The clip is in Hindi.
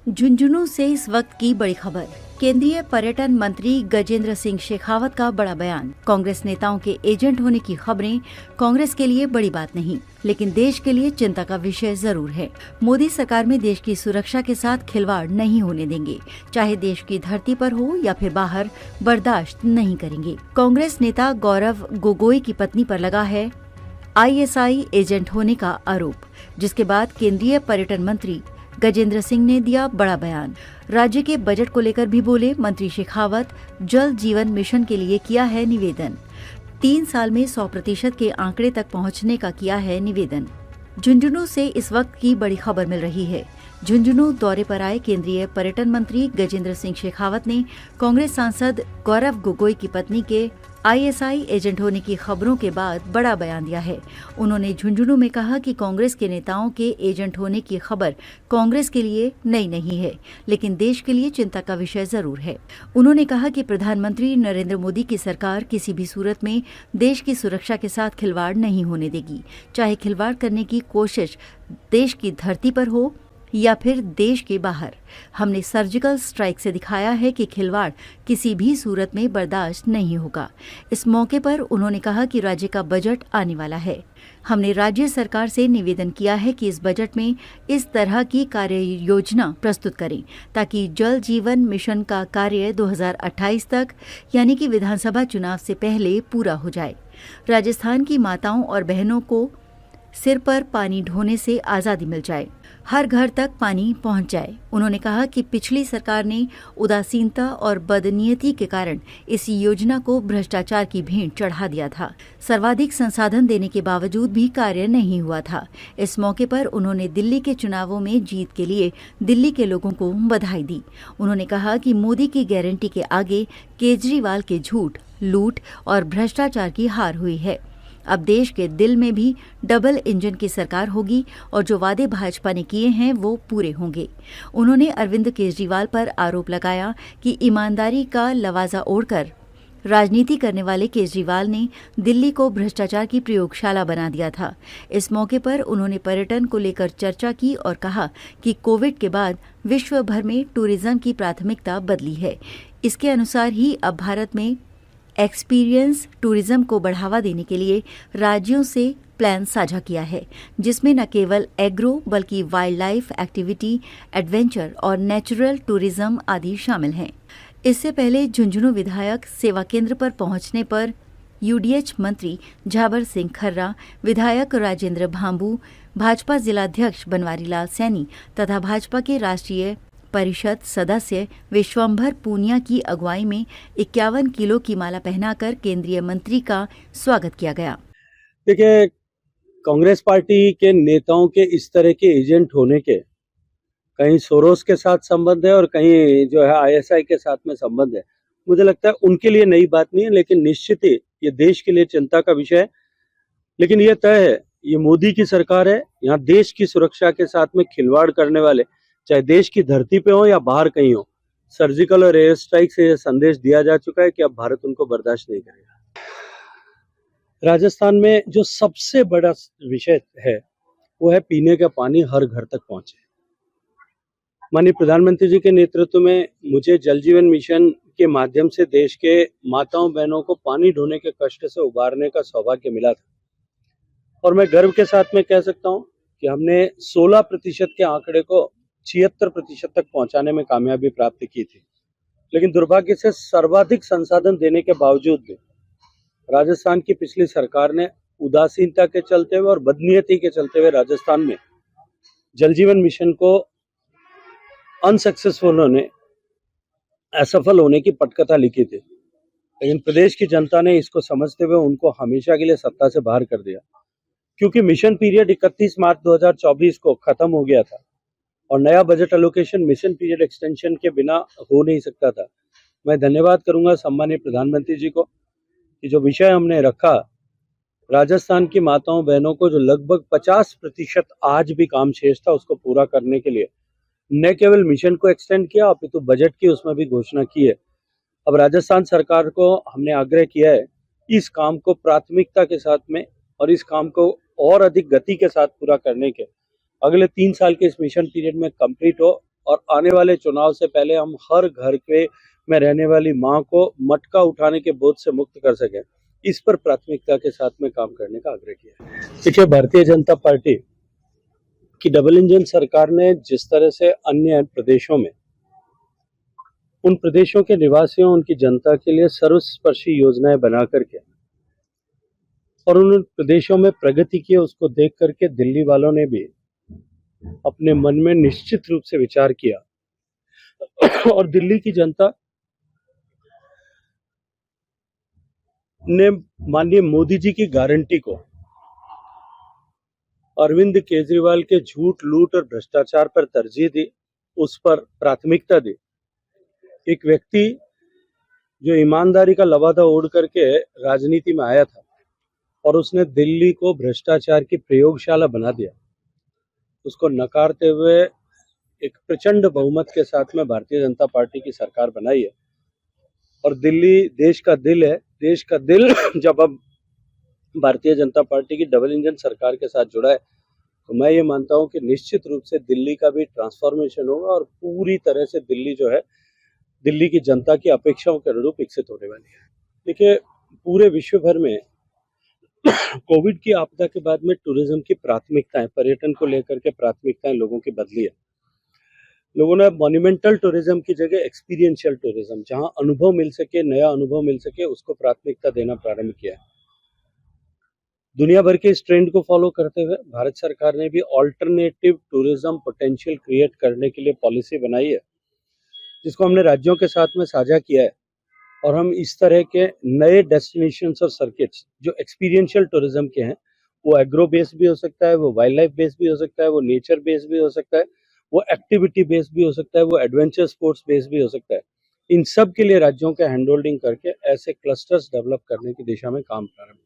झुंझुनू से इस वक्त की बड़ी खबर। केंद्रीय पर्यटन मंत्री गजेंद्र सिंह शेखावत का बड़ा बयान। कांग्रेस नेताओं के एजेंट होने की खबरें कांग्रेस के लिए बड़ी बात नहीं, लेकिन देश के लिए चिंता का विषय जरूर है। मोदी सरकार में देश की सुरक्षा के साथ खिलवाड़ नहीं होने देंगे, चाहे देश की धरती पर हो या फिर बाहर, बर्दाश्त नहीं करेंगे। कांग्रेस नेता गौरव गोगोई की पत्नी पर लगा है ISI एजेंट होने का आरोप, जिसके बाद केंद्रीय पर्यटन मंत्री गजेंद्र सिंह ने दिया बड़ा बयान। राज्य के बजट को लेकर भी बोले मंत्री शेखावत। जल जीवन मिशन के लिए किया है निवेदन। 3 साल में 100% के आंकड़े तक पहुंचने का किया है निवेदन। झुंझुनू से इस वक्त की बड़ी खबर मिल रही है। झुंझुनू दौरे पर आए केंद्रीय पर्यटन मंत्री गजेंद्र सिंह शेखावत ने कांग्रेस सांसद गौरव गोगोई की पत्नी के ISI एजेंट होने की खबरों के बाद बड़ा बयान दिया है। उन्होंने झुंझुनू में कहा कि कांग्रेस के नेताओं के एजेंट होने की खबर कांग्रेस के लिए नई नहीं है, लेकिन देश के लिए चिंता का विषय जरूर है। उन्होंने कहा कि प्रधानमंत्री नरेंद्र मोदी की सरकार किसी भी सूरत में देश की सुरक्षा के साथ खिलवाड़ नहीं होने देगी, चाहे खिलवाड़ करने की कोशिश देश की धरती पर हो या फिर देश के बाहर। हमने सर्जिकल स्ट्राइक से दिखाया है कि खिलवाड़ किसी भी सूरत में बर्दाश्त नहीं होगा। इस मौके पर उन्होंने कहा कि राज्य का बजट आने वाला है। हमने राज्य सरकार से निवेदन किया है कि इस बजट में इस तरह की कार्य योजना प्रस्तुत करें ताकि जल जीवन मिशन का कार्य 2028 तक यानी कि विधानसभा चुनाव से पहले पूरा हो जाए। राजस्थान की माताओं और बहनों को सिर पर पानी ढोने से आजादी मिल जाए, हर घर तक पानी पहुंच जाए। उन्होंने कहा कि पिछली सरकार ने उदासीनता और बदनीयती के कारण इस योजना को भ्रष्टाचार की भेंट चढ़ा दिया था। सर्वाधिक संसाधन देने के बावजूद भी कार्य नहीं हुआ था। इस मौके पर उन्होंने दिल्ली के चुनावों में जीत के लिए दिल्ली के लोगों को बधाई दी। उन्होंने कहा कि मोदी की गारंटी के आगे केजरीवाल के झूठ, लूट और भ्रष्टाचार की हार हुई है। अब देश के दिल में भी डबल इंजन की सरकार होगी और जो वादे भाजपा ने किए हैं वो पूरे होंगे। उन्होंने अरविंद केजरीवाल पर आरोप लगाया कि ईमानदारी का लवाजा ओढ़कर राजनीति करने वाले केजरीवाल ने दिल्ली को भ्रष्टाचार की प्रयोगशाला बना दिया था। इस मौके पर उन्होंने पर्यटन को लेकर चर्चा की और कहा कि कोविड के बाद विश्व भर में टूरिज्म की प्राथमिकता बदली है। इसके अनुसार ही अब भारत में एक्सपीरियंस टूरिज्म को बढ़ावा देने के लिए राज्यों से प्लान साझा किया है, जिसमें न केवल एग्रो बल्कि वाइल्ड लाइफ एक्टिविटी, एडवेंचर और नेचुरल टूरिज्म आदि शामिल हैं। इससे पहले झुंझुनू विधायक सेवा केंद्र पर पहुंचने पर UDH मंत्री झाबर सिंह खर्रा, विधायक राजेंद्र भांबू, भाजपा जिलाध्यक्ष बनवारी लाल सैनी तथा भाजपा के राष्ट्रीय परिषद सदस्य विश्वंभर पूनिया की अगुवाई में 51 किलो की माला पहनाकर केंद्रीय मंत्री का स्वागत किया गया। देखिए, कांग्रेस पार्टी के नेताओं के इस तरह के एजेंट होने के कहीं सोरोस के साथ संबंध है और कहीं जो है ISI के साथ में संबंध है। मुझे लगता है उनके लिए नई बात नहीं है, लेकिन निश्चित ही ये देश के लिए चिंता का विषय है। लेकिन ये तय है, ये मोदी की सरकार है। यहाँ देश की सुरक्षा के साथ में खिलवाड़ करने वाले, चाहे देश की धरती पे हो या बाहर कहीं हो, सर्जिकल और एयर स्ट्राइक से यह संदेश दिया जा चुका है कि अब भारत उनको बर्दाश्त नहीं करेगा। राजस्थान में जो सबसे बड़ा विषय है वो है पीने का पानी हर घर तक पहुंचे। माननीय प्रधानमंत्री जी के नेतृत्व में मुझे जल जीवन मिशन के माध्यम से देश के माताओं बहनों को पानी ढोने के कष्ट से उबारने का सौभाग्य मिला था और मैं गर्व के साथ में कह सकता हूं कि हमने 16% के आंकड़े को 76% तक पहुंचाने में कामयाबी प्राप्त की थी। लेकिन दुर्भाग्य से सर्वाधिक संसाधन देने के बावजूद भी राजस्थान की पिछली सरकार ने उदासीनता के चलते हुए और बदनीयती के चलते हुए राजस्थान में जल जीवन मिशन को अनसक्सेसफुल होने, असफल होने की पटकथा लिखी थी। लेकिन प्रदेश की जनता ने इसको समझते हुए उनको हमेशा के लिए सत्ता से बाहर कर दिया, क्योंकि मिशन पीरियड 31 मार्च 2024 को खत्म हो गया था और नया budget allocation mission period extension के बिना हो नहीं सकता था। मैं धन्यवाद करूंगा सम्मानीय प्रधानमंत्री जी को कि जो विषय हमने रखा, राजस्थान की माताओं बहनों को जो लगभग 50% आज भी काम शेष था, उसको पूरा करने के लिए न केवल मिशन को एक्सटेंड किया अपितु बजट की उसमें भी घोषणा की है। अब राजस्थान सरकार को हमने आग्रह किया है इस काम को प्राथमिकता के साथ में और इस काम को और अधिक गति के साथ पूरा करने के अगले 3 साल के इस मिशन पीरियड में कंप्लीट हो और आने वाले चुनाव से पहले हम हर घर के में रहने वाली मां को मटका उठाने के बोझ से मुक्त कर सकें, इस पर प्राथमिकता के साथ में काम करने का आग्रह किया। देखिए, भारतीय जनता पार्टी की डबल इंजन सरकार ने जिस तरह से अन्य प्रदेशों में उन प्रदेशों के निवासियों, उनकी जनता के लिए सर्वस्पर्शी योजनाएं बना करके और उन प्रदेशों में प्रगति की, उसको देख करके दिल्ली वालों ने भी अपने मन में निश्चित रूप से विचार किया और दिल्ली की जनता ने माननीय मोदी जी की गारंटी को, अरविंद केजरीवाल के झूठ, लूट और भ्रष्टाचार पर तरजीह दी, उस पर प्राथमिकता दी। एक व्यक्ति जो ईमानदारी का लवादा ओढ़ करके राजनीति में आया था और उसने दिल्ली को भ्रष्टाचार की प्रयोगशाला बना दिया, उसको नकारते हुए एक प्रचंड बहुमत के साथ में भारतीय जनता पार्टी की सरकार बनाई है। और दिल्ली देश का दिल है। देश का दिल जब अब भारतीय जनता पार्टी की डबल इंजन सरकार के साथ जुड़ा है, तो मैं ये मानता हूं कि निश्चित रूप से दिल्ली का भी ट्रांसफॉर्मेशन होगा और पूरी तरह से दिल्ली जो है, दिल्ली की जनता की अपेक्षाओं के अनुरूप विकसित होने वाली है। देखिए, पूरे विश्व भर में कोविड की आपदा के बाद में टूरिज्म की प्राथमिकताएं, पर्यटन को लेकर के प्राथमिकताएं लोगों की बदली है। लोगों ने मॉन्यूमेंटल टूरिज्म की जगह एक्सपीरियंशियल टूरिज्म, जहां अनुभव मिल सके, नया अनुभव मिल सके, उसको प्राथमिकता देना प्रारंभ किया है। दुनिया भर के इस ट्रेंड को फॉलो करते हुए भारत सरकार ने भी ऑल्टरनेटिव टूरिज्म पोटेंशियल क्रिएट करने के लिए पॉलिसी बनाई है, जिसको हमने राज्यों के साथ में साझा किया है। और हम इस तरह के नए डेस्टिनेशंस और सर्किट्स जो एक्सपीरियंशियल टूरिज्म के हैं, वो एग्रो बेस्ड भी हो सकता है, वो वाइल्ड लाइफ बेस्ड भी हो सकता है, वो नेचर बेस्ड भी हो सकता है, वो एक्टिविटी बेस्ड भी हो सकता है, वो एडवेंचर स्पोर्ट्स बेस्ड भी हो सकता है। इन सब के लिए राज्यों के हैंड होल्डिंग करके ऐसे क्लस्टर्स डेवलप करने की दिशा में काम प्रारंभ